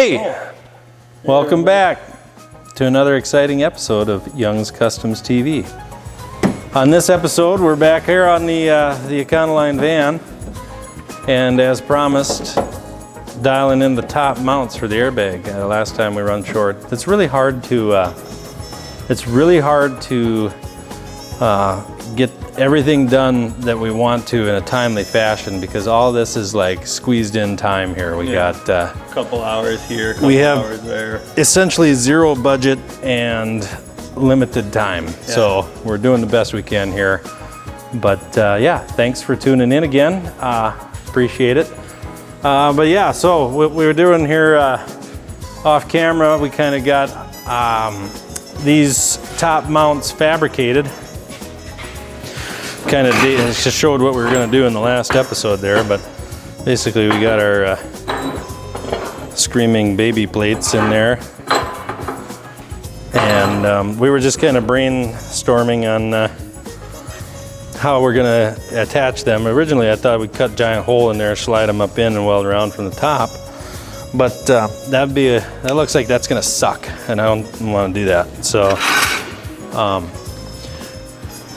Hey, welcome back to another exciting episode of Young's Customs TV. On this episode, we're back here on the Econoloine van, and as promised, dialing in the top mounts for the airbag. Last time we run short. It's really hard to get everything done that we want to in a timely fashion, because all this is like squeezed in time here. We got a couple hours here, hours there. Essentially zero budget and limited time. Yeah. So we're doing the best we can here. But yeah, thanks for tuning in again. Appreciate it. But yeah, so what we were doing here off camera, we kind of got these top mounts fabricated. Kind of just showed what we were going to do in the last episode there, but basically we got our screaming baby plates in there, and we were just kind of brainstorming on how we're going to attach them. Originally I thought we'd cut a giant hole in there, slide them up in and weld around from the top, but that looks like that's going to suck, and I don't want to do that. So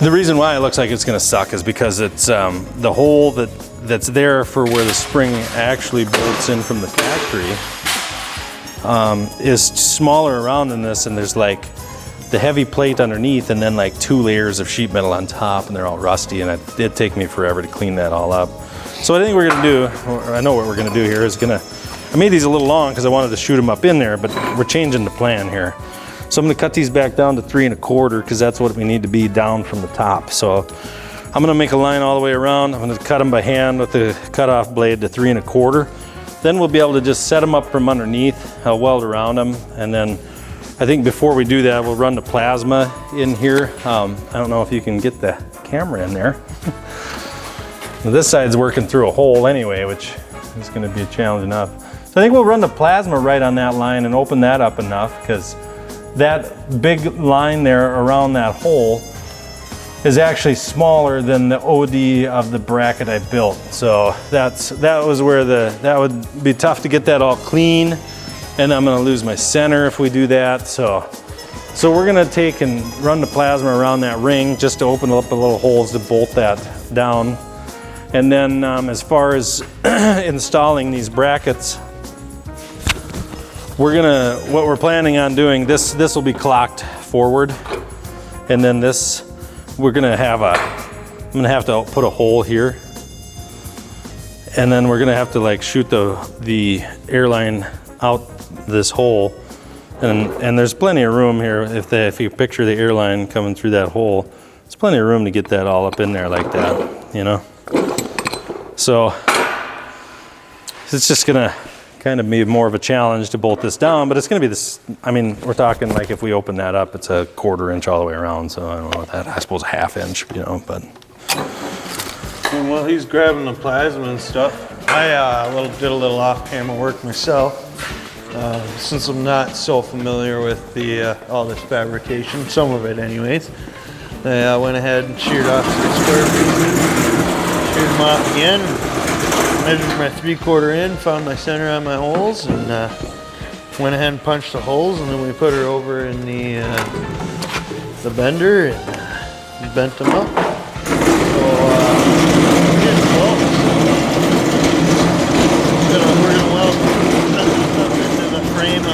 the reason why it looks like it's going to suck is because it's the hole that's there for where the spring actually bolts in from the factory is smaller around than this, and there's like the heavy plate underneath and then like 2 layers of sheet metal on top, and they're all rusty, and it did take me forever to clean that all up. So I think we're going to do, or I know what we're going to do here is I made these a little long because I wanted to shoot them up in there, but we're changing the plan here. So I'm going to cut these back down to 3 1/4 because that's what we need to be down from the top. So I'm going to make a line all the way around. I'm going to cut them by hand with the cutoff blade to 3 1/4. Then we'll be able to just set them up from underneath. I'll weld around them, and then I think before we do that, we'll run the plasma in here. I don't know if you can get the camera in there. This side's working through a hole anyway, which is going to be a challenge enough. So I think we'll run the plasma right on that line and open that up enough, because that big line there around that hole is actually smaller than the OD of the bracket I built. So that was where that would be tough to get that all clean, and I'm gonna lose my center if we do that. So we're gonna take and run the plasma around that ring just to open up the little holes to bolt that down. And then as far as installing these brackets, what we're planning on doing, this will be clocked forward, and then this, I'm gonna have to put a hole here, and then we're gonna have to like shoot the airline out this hole, and there's plenty of room here. If you picture the airline coming through that hole, there's plenty of room to get that all up in there like that, you know. So it's just gonna kind of be more of a challenge to bolt this down, but it's going to be this, I mean, we're talking like if we open that up, it's a 1/4 inch all the way around, so I don't know what that, I suppose 1/2 inch, you know, but. And while he's grabbing the plasma and stuff, I did a little off-camera work myself, since I'm not so familiar with all this fabrication, some of it anyways. I went ahead and sheared off 6 square feet, sheared them off again, measured my 3/4 in, found my center on my holes, and went ahead and punched the holes, and then we put her over in the bender and bent them up. So we're getting close. We're gonna weld stuff into the frame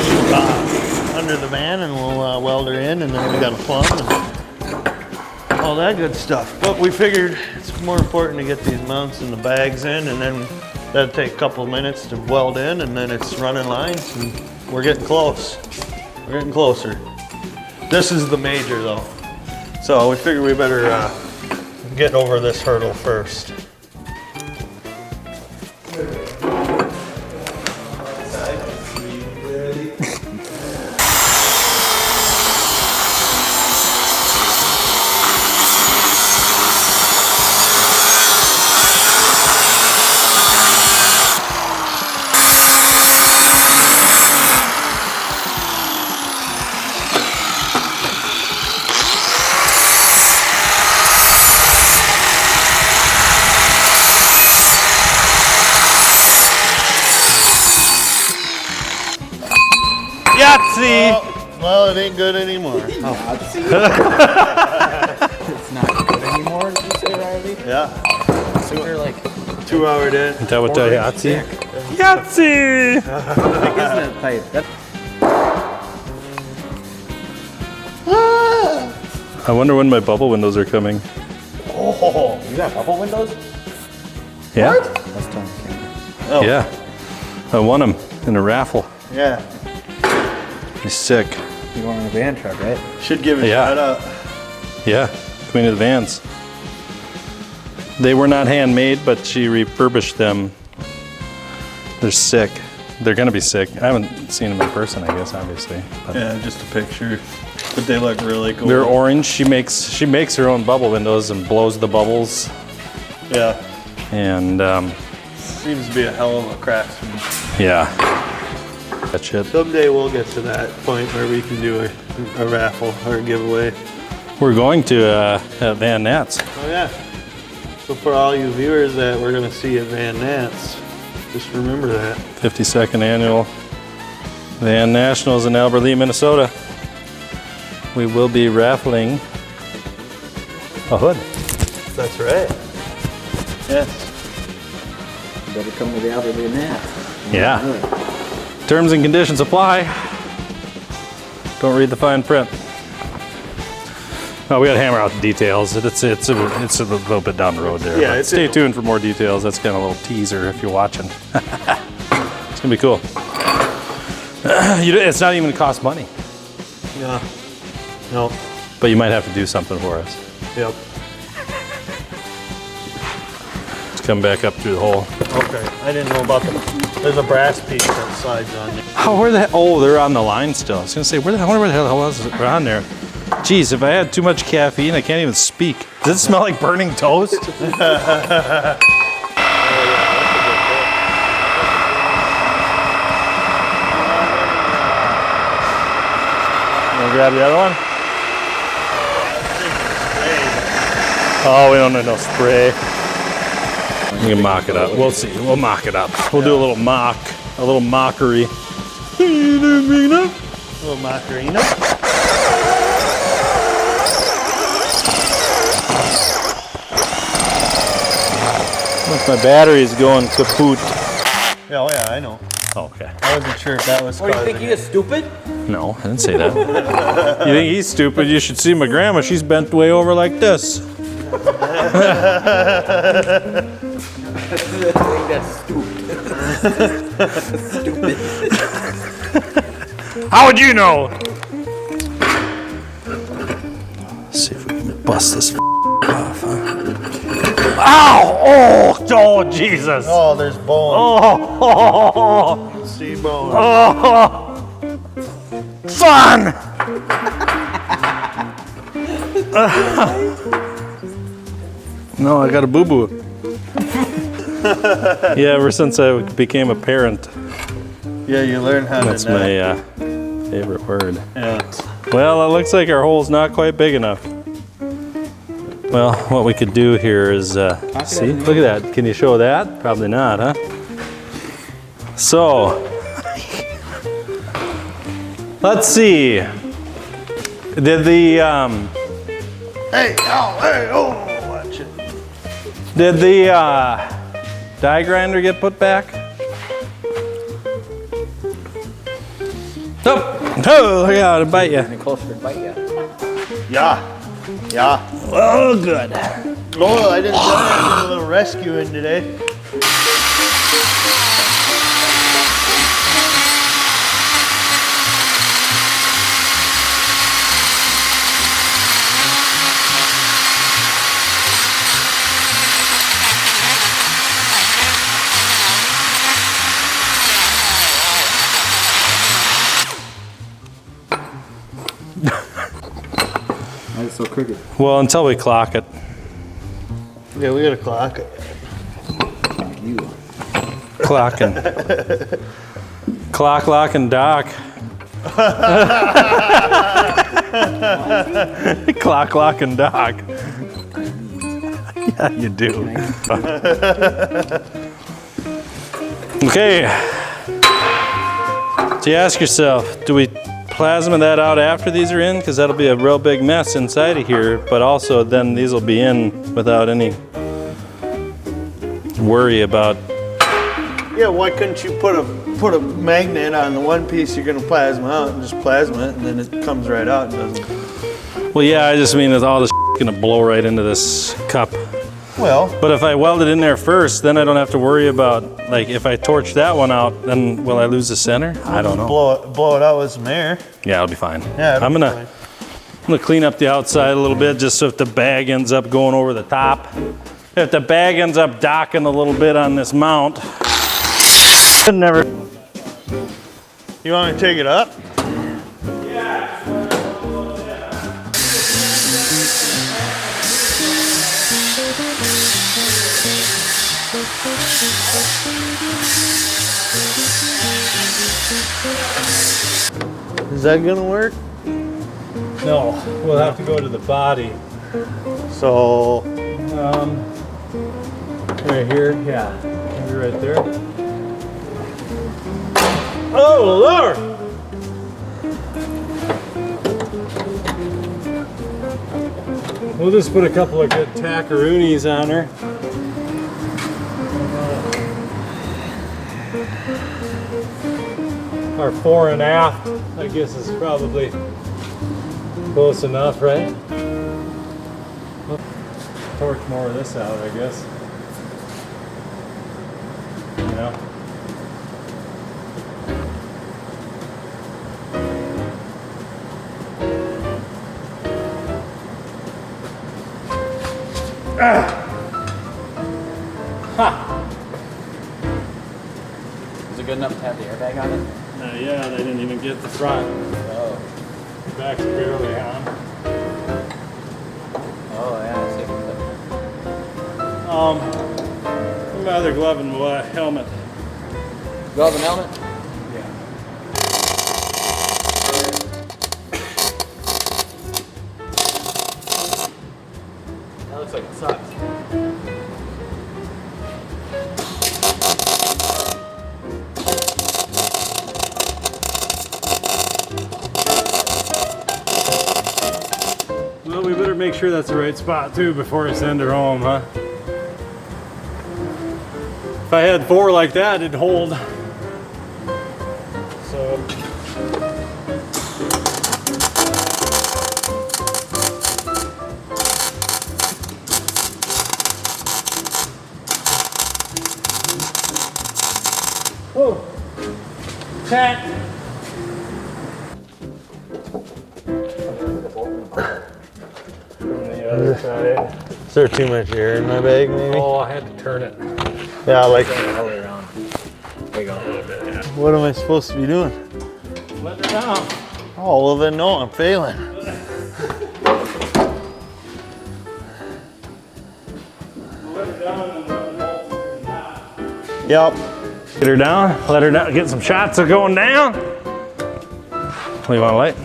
under the van, and we'll weld her in, and then we got a plumb and all that good stuff. But we figured it's more important to get these mounts and the bags in, and then that'll take a couple of minutes to weld in, and then it's running lines, and we're getting close. We're getting closer. This is the major though. So we figured we better get over this hurdle first. Well, it ain't good anymore. It's not good anymore, did you say, Riley? Yeah. So you're like, 2 hour day. Is that what the Yahtzee? sick. Yahtzee! Like, isn't it tight? I wonder when my bubble windows are coming. Oh, you got bubble windows? Yeah? That's Tom King. Oh. Yeah. I won them in a raffle. Yeah. He's sick. You going in a van truck, right? Should give a Yeah. shout out. Yeah, Queen of the Vans. They were not handmade, but she refurbished them. They're sick. They're gonna be sick. I haven't seen them in person, I guess, obviously. But Yeah, just a picture. But they look really cool. they're orange. She makes her own bubble windows and blows the bubbles. Yeah. And Seems to be a hell of a craftsman. yeah, that shit. Someday we'll get to that point where we can do a raffle or a giveaway. We're going to Van Nats. Oh yeah. So for all you viewers that we're gonna see at Van Nats, just remember that. 52nd annual Van Nationals in Albert Lea, Minnesota. We will be raffling a hood. That's right. Yes. Better come to the Albert Lea Nats. Yeah. Terms and conditions apply. Don't read the fine print. Oh, we gotta hammer out the details. It's a little bit down the road there. Yeah, but it's stay tuned for more details. That's kind of a little teaser if you're watching. It's gonna be cool. It's not even gonna cost money, Yeah. No. but you might have to do something for us. Yep. Let's come back up through the hole. Okay. I didn't know about there's a brass piece that slides on there. Oh, where the hell? Oh, they're on the line still. I was gonna say, I wonder where the hell was it on there. Jeez, if I had too much caffeine, I can't even speak. Does it smell like burning toast? Grab the other one? Oh, we don't need no spray. We can mock it up. We'll see. We'll mock it up. We'll do a little mock, a little mockery. A little macarena. Look, my battery's going kaput. Yeah, oh yeah, I know. Oh, okay. I wasn't sure if that was What, do you think causing he is stupid? No, I didn't say that. You think he's stupid? You should see my grandma. She's bent way over like this. I think that's stupid. How would you know? Let's see if we can bust this off. Huh? Ow! Oh, Jesus! Oh, there's bone. Oh, See bone. fun! No, I got a boo-boo. Yeah, ever since I became a parent, Yeah, you learn how that's to net. my favorite word. Yeah. Well, it looks like our hole's not quite big enough. Well, what we could do here is, see, look at that. Can you show that? Probably not, huh? So, let's see. Did the, Hey, oh, watch it. did the die grinder get put back? Oh, yeah, it'll bite you. Any closer to bite you? Yeah. Yeah. Oh, good. Oh, I didn't tell you I did a little rescuing today. Why is it so crooked? Well, until we clock it. Yeah, we gotta clock it. You. Clocking. Clock, lock, and dock. Clock, lock, and dock. Yeah, you do. Okay. So you ask yourself, do we plasma that out after these are in, because that'll be a real big mess inside of here, but also then these will be in without any worry about. Yeah, why couldn't you put a magnet on the one piece you're gonna plasma out and just plasma it, and then it comes right out and doesn't. Well, yeah, I just mean that all this gonna blow right into this cup. Well, But if I weld it in there first, then I don't have to worry about, like, if I torch that one out, then will I lose the center? I don't know. blow it out with some air. Yeah, it'll be fine. Yeah, I'm gonna clean up the outside a little bit, just so if the bag ends up going over the top. If the bag ends up docking a little bit on this mount. Never. You want me to take it up? Is that gonna work? No, we'll have to go to the body. So, Right here, yeah, maybe right there. oh Lord! We'll just put a couple of good tackaroonies on her. Our fore and aft, I guess, is probably close enough, right? Torch more of this out, I guess. You know? Is it good enough to have the airbag on it? Yeah, they didn't even get the front. Oh. The back's barely on. Oh, yeah, I see. My other glove and helmet. Glove and helmet? Yeah. That looks like it sucks. Well, we better make sure that's the right spot too before I send her home, huh? If I had 4 like that, it'd hold. So. Oh, tack. Other side. Is there too much air in my bag, maybe? Oh, I had to turn it. Yeah, like, All the way around. There you go. what am I supposed to be doing? Let her down. Oh, well then no, I'm failing. Let her down and Yep. get her down. Let her down. Get some shots of going down. What do you want to light?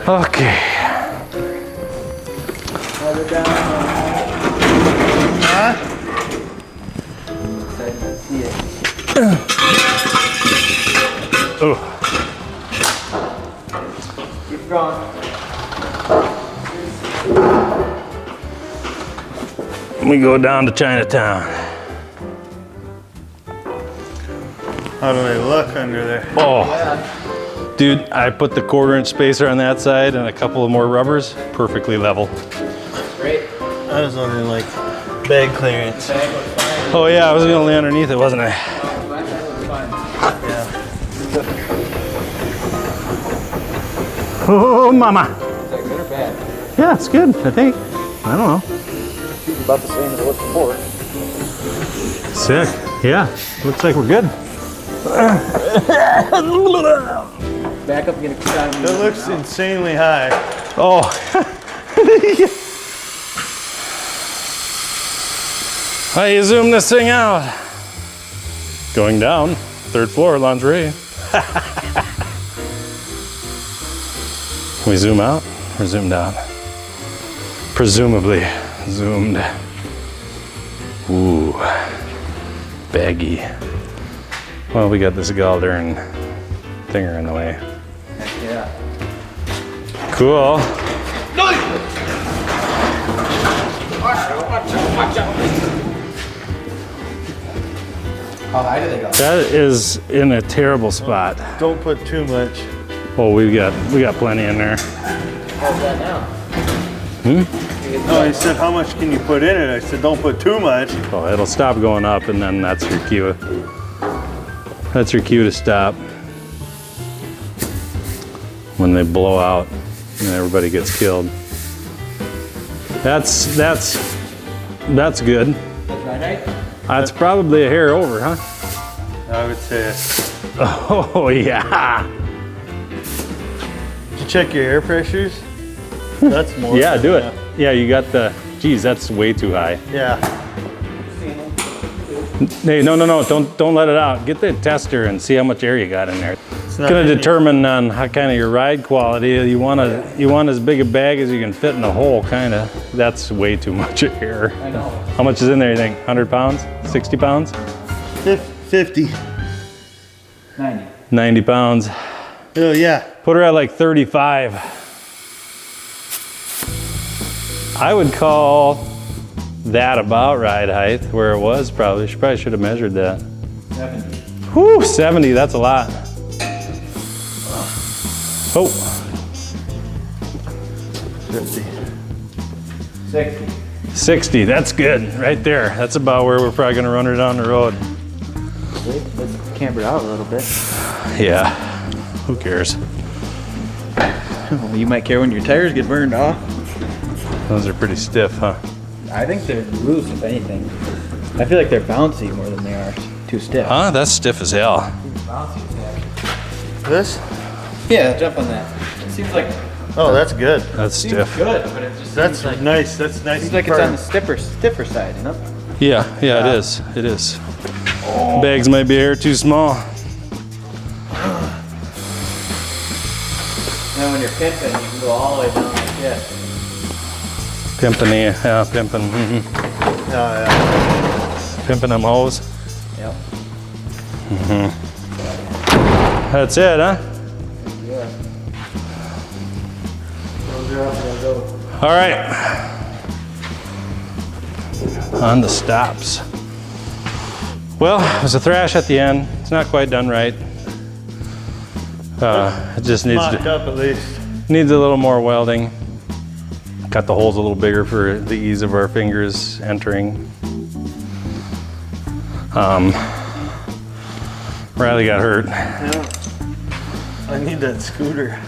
Okay. Huh? Oh. Keep going. We go down to Chinatown. How do they look under there? Oh, dude, I put the 1/4-inch spacer on that side and a couple of more rubbers, perfectly level. Great. I was wondering, like, bag clearance. Bag looks fine. Oh yeah, I was gonna lay underneath it, wasn't I? That looks fine. Yeah. Oh, mama. Is that good or bad? Yeah, it's good, I think. I don't know. It's about the same as it was before. Sick. Yeah, looks like we're good. Back up and get a shot. That looks insanely high. Oh. How you zoom this thing out? Going down, 3rd floor, lingerie. We zoom out or zoom down? Presumably zoomed. Ooh, baggy. Well, we got this Galder thinger in the way. Heck yeah. Cool. How high do they go? That is in a terrible spot. Don't put too much. Oh, we got plenty in there. How's that now? Oh, he said, how much can you put in it? I said, don't put too much. Oh, it'll stop going up, and then that's your cue. That's your cue to stop. When they blow out and everybody gets killed. That's good. That's right. That's probably a hair over, huh? I would say. Oh yeah. Did you check your air pressures? That's more. Yeah, than do it. enough. Yeah, you got the. Geez, that's way too high. Yeah. Hey, no, don't let it out. Get the tester and see how much air you got in there. It's not gonna in determine on how kind of your ride quality. You want as big a bag as you can fit in a hole, kind of. That's way too much air. I know. How much is in there, you think? 100 pounds? 60 pounds? 50. 90. 90 pounds. Oh, yeah. Put her at like 35. I would call that about ride height where it was probably. She probably should have measured that. 70. Whew, 70, that's a lot. Oh, 50. 60. 60, that's good, right there. That's about where we're probably gonna run her down the road. Let's camber out a little bit. Yeah, who cares? Well, you might care when your tires get burned off. Those are pretty stiff, huh? I think they're loose, if anything. I feel like they're bouncy more than they are too stiff. Huh, that's stiff as hell. Bouncy as heck. This? Yeah, jump on that. It seems like Oh, that's good. That's stiff. good, but it just That's seems like, nice. That's nice. seems like it's on the stiffer side, you know? Yeah, it is, it is. Bags might be a hair too small. Now when you're pimping, you can go all the way down like this. Pimping, yeah, pimping. Yeah. Pimping them hoes. Yep. That's it, huh? Yeah. All right. On the stops. Well, there's a thrash at the end. It's not quite done right. It just needs Mocked to, up at least. needs a little more welding. Cut the holes a little bigger for the ease of our fingers entering. Riley got hurt. Yeah. I need that scooter.